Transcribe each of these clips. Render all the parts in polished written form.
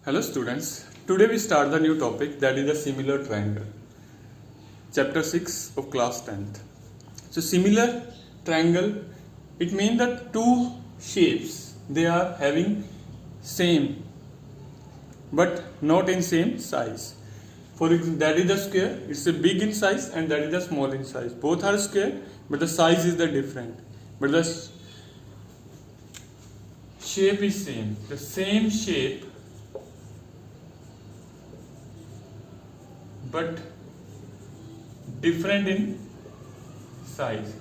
Hello students, today we start the new topic, that is the similar triangle. Chapter 6 of class 10th. So similar triangle, it means that two shapes, they are having same but not in same size. For example, that is the square, it's a big in size, and that is the small in size. Both are square but the size is the different. But the shape is same. The same shape but different in size.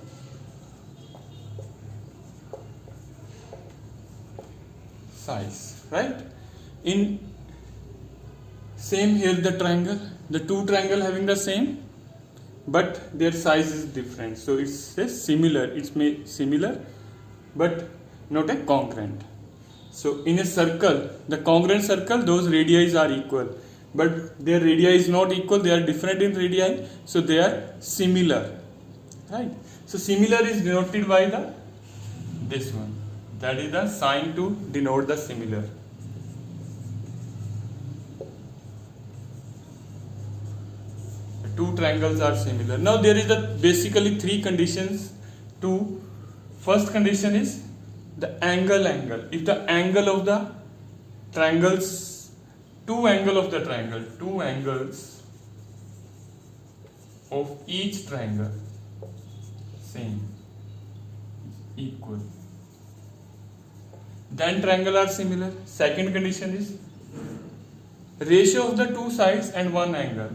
Right? In same here the triangle, the two triangle having the same but their size is different. So it's a similar, it's made similar but not a congruent. So in a circle, the congruent circle, those radii are equal, but their radii is not equal, they are different in radii, so they are similar, right? So similar is denoted by this one, that is the sign to denote the similar. The two triangles are similar. Now there is basically three conditions to. First condition is the angle. If the angle of the triangles, two angles of each triangle same, equal, then triangle are similar. Second condition is ratio of the two sides and one angle.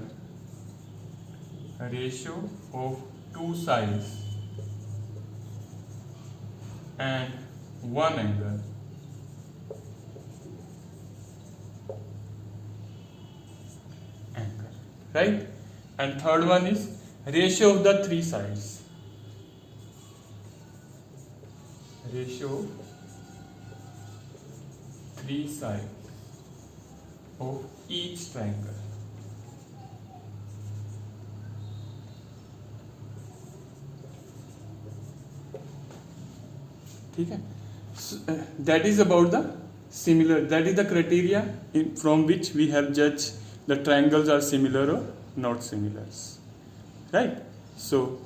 Ratio of two sides and one angle. Right? And third one is ratio of the three sides. Ratio three sides of each triangle. Okay. So, that is about the similar, that is the criteria from which we have judged the triangles are similar or not similar, right? So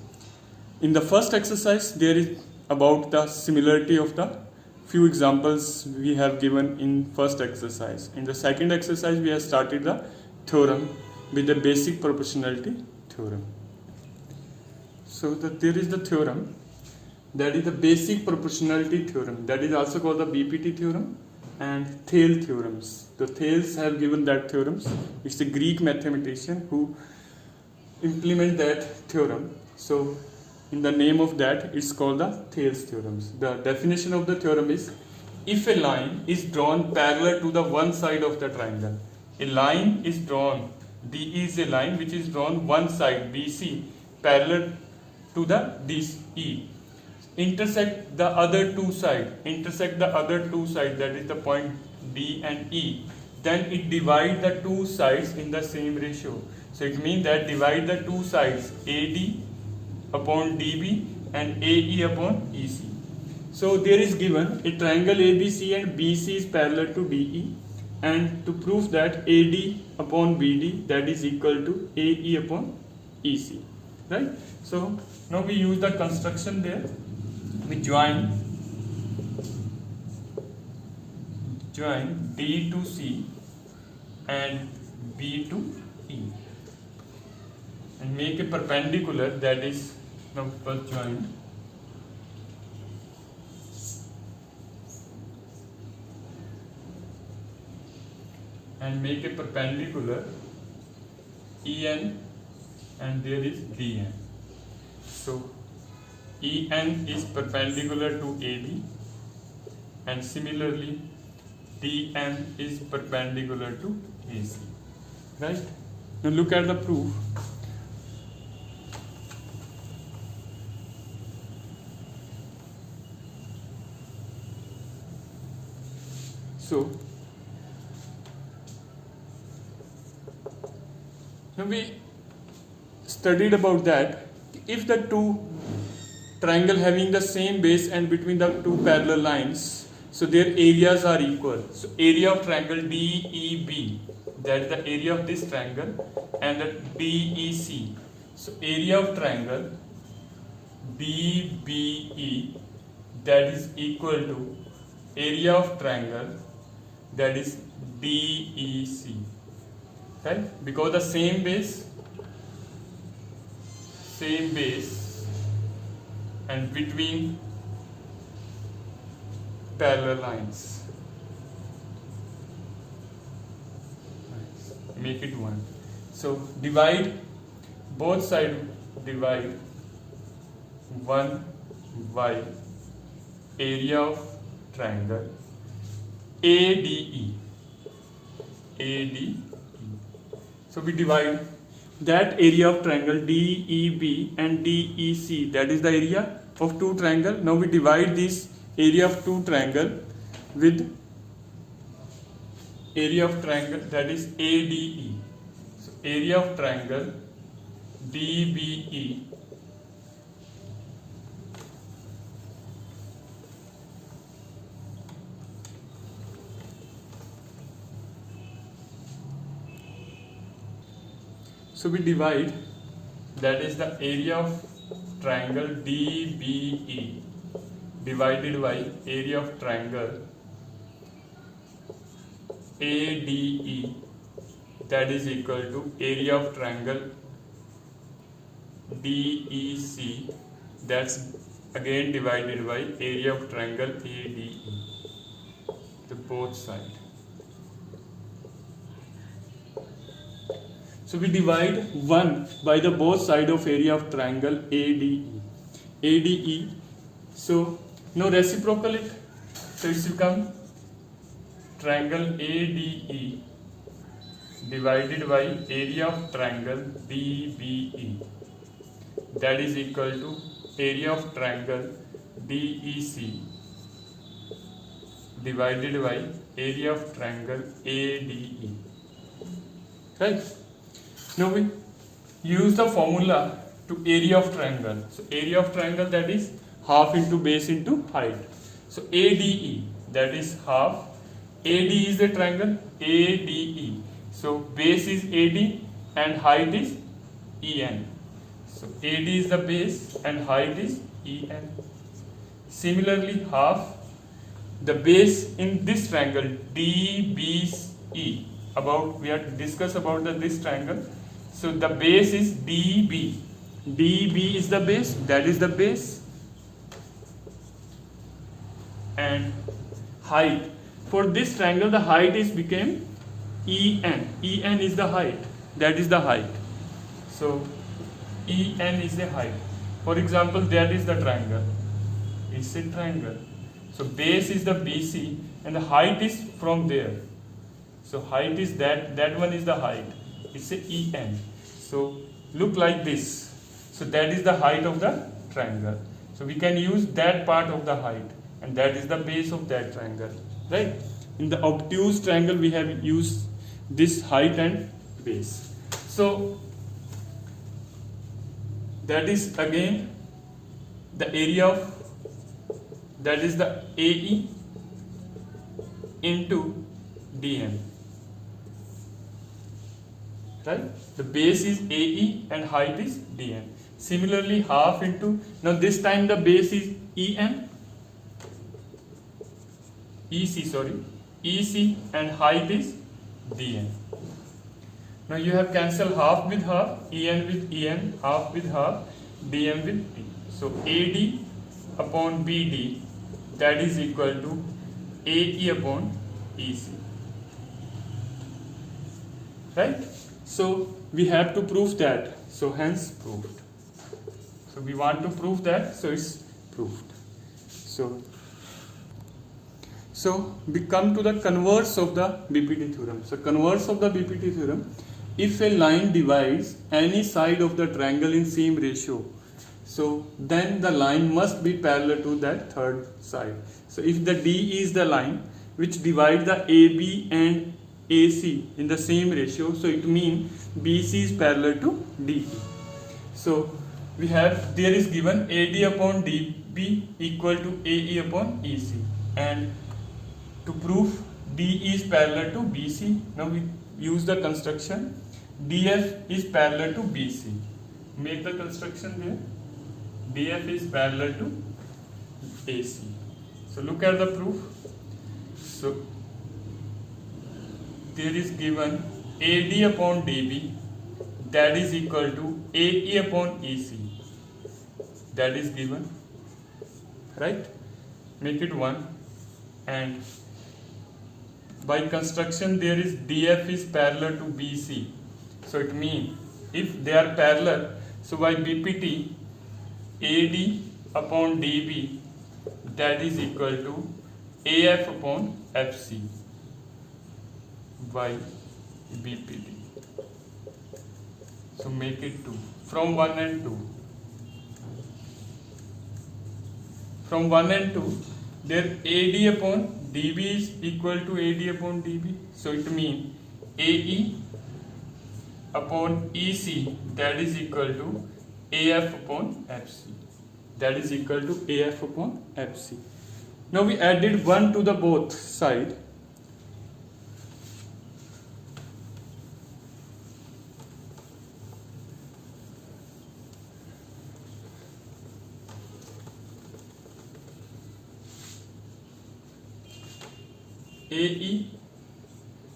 in the first exercise there is about the similarity of the few examples we have given in first exercise. In the second exercise we have started the theorem with the basic proportionality theorem. So there is the theorem, that is the basic proportionality theorem, that is also called the BPT theorem and Thales theorems. The Thales have given that theorems. It's a Greek mathematician who implement that theorem. So in the name of that, it's called the Thales theorems. The definition of the theorem is, if a line is drawn parallel to the one side of the triangle, a line is drawn, DE is a line which is drawn one side, BC, parallel to the DE, intersect the other two sides, that is the point D and E, then it divides the two sides in the same ratio. So it means that divide the two sides, AD upon DB and AE upon EC. So there is given a triangle ABC and BC is parallel to DE, and to prove that AD upon BD, that is equal to AE upon EC, right? So now we use the construction there. We join D to C and B to E and make a perpendicular, that is, now first join and make a perpendicular EN and there is DN. So EN is perpendicular to AD and similarly DN is perpendicular to AC, right? Now look at the proof. So now we studied about that. If the two triangle having the same base and between the two parallel lines, So their areas are equal. So area of triangle DEB, that is the area of this triangle, and the DEC. So area of triangle DBE, that is equal to area of triangle, that is DEC. Right? Because the same base and between parallel lines. Make it one. So divide both sides, divide 1 by area of triangle ADE. So we divide that area of triangle DEB and DEC, that is the area of two triangle. Now we divide this area of two triangle with area of triangle, that is ADE. So area of triangle DBE so we divide, that is the area of triangle DBE divided by area of triangle ADE, that is equal to area of triangle DEC, that's again divided by area of triangle ADE, the both sides. So we divide 1 by the both side of area of triangle ADE. So now reciprocal it. So it's become triangle ADE divided by area of triangle DBE, that is equal to area of triangle DEC divided by area of triangle ADE. Right? Now we use the formula to area of triangle. So area of triangle, that is half into base into height. So ADE, that is half. AD is the triangle ADE. So base is AD and height is EN. So AD is the base and height is EN. Similarly, half the base in this triangle DBE. About we have to discuss about this triangle. So the base is DB. DB is the base, that is the base, and height. For this triangle, the height is became EN. EN is the height, that is the height. So EN is the height. For example, that is the triangle. It's a triangle. So base is the BC and the height is from there. So height is that one is the height. It's a EN. So look like this. So that is the height of the triangle. So we can use that part of the height, and that is the base of that triangle. Right? In the obtuse triangle, we have used this height and base. So that is again the area of, that is the AE into DM. Right? The base is AE and height is DM. Similarly, half into, now this time the base is EC and height is DM. Now you have cancelled half with half, EN with EN, half with half, DM with D. So AD upon BD, that is equal to AE upon EC. Right? So we have to prove that. So hence proved. So we want to prove that, so it's proved. So we come to the converse of the BPT theorem. So converse of the BPT theorem, if a line divides any side of the triangle in same ratio, so then the line must be parallel to that third side. So if the D is the line which divides the AB and AC in the same ratio, so it means BC is parallel to DE. So we have, there is given AD upon DB equal to AE upon EC, and to prove DE is parallel to BC. Now we use the construction. DF is parallel to BC. Make the construction there. DF is parallel to AC. So look at the proof. So there is given AD upon DB, that is equal to AE upon EC. That is given, right? Make it 1, and by construction there is DF is parallel to BC. So it means if they are parallel, so by BPT AD upon DB, that is equal to AF upon FC by BPT. So make it 2 from 1 and 2. From 1 and 2, their AD upon DB is equal to AD upon DB. So it means AE upon EC, that is equal to AF upon FC. That is equal to AF upon FC. Now we added 1 to the both side. AE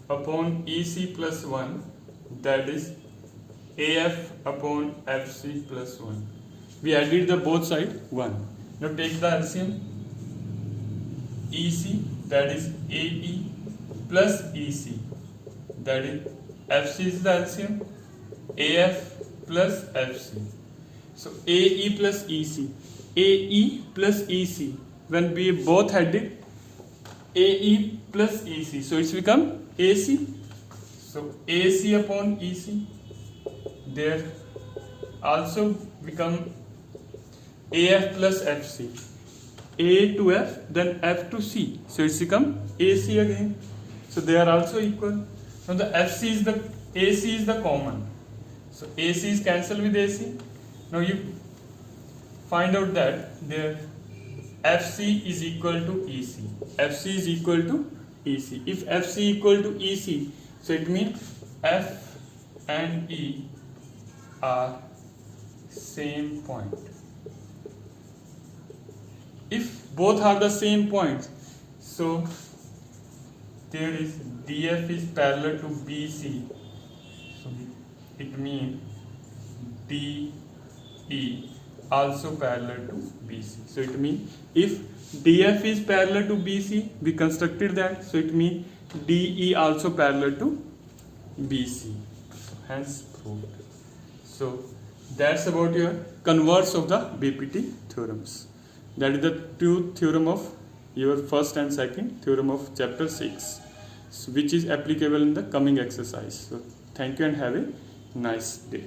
upon EC plus 1, that is AF upon FC plus 1. We added the both side 1. Now take the LCM. EC, that is AE plus EC, that is FC is the LCM, AF plus FC. So AE plus EC, AE plus EC, when we both added AE plus EC, so it's become AC. So AC upon EC, there also become AF plus FC. A to F, then F to C. So it's become AC again. So they are also equal. Now the FC is the AC is the common. So AC is cancelled with AC. Now you find out that their FC is equal to EC. FC is equal to EC. If FC equal to EC, so it means F and E are same point. If both are the same points, so there is DF is parallel to BC, so it means DE also parallel to BC. So it means if DF is parallel to BC, we constructed that, so it means DE also parallel to BC. Hence proved. So that's about your converse of the BPT theorems. That is the two theorem of your first and second theorem of chapter 6, which is applicable in the coming exercise. So thank you and have a nice day.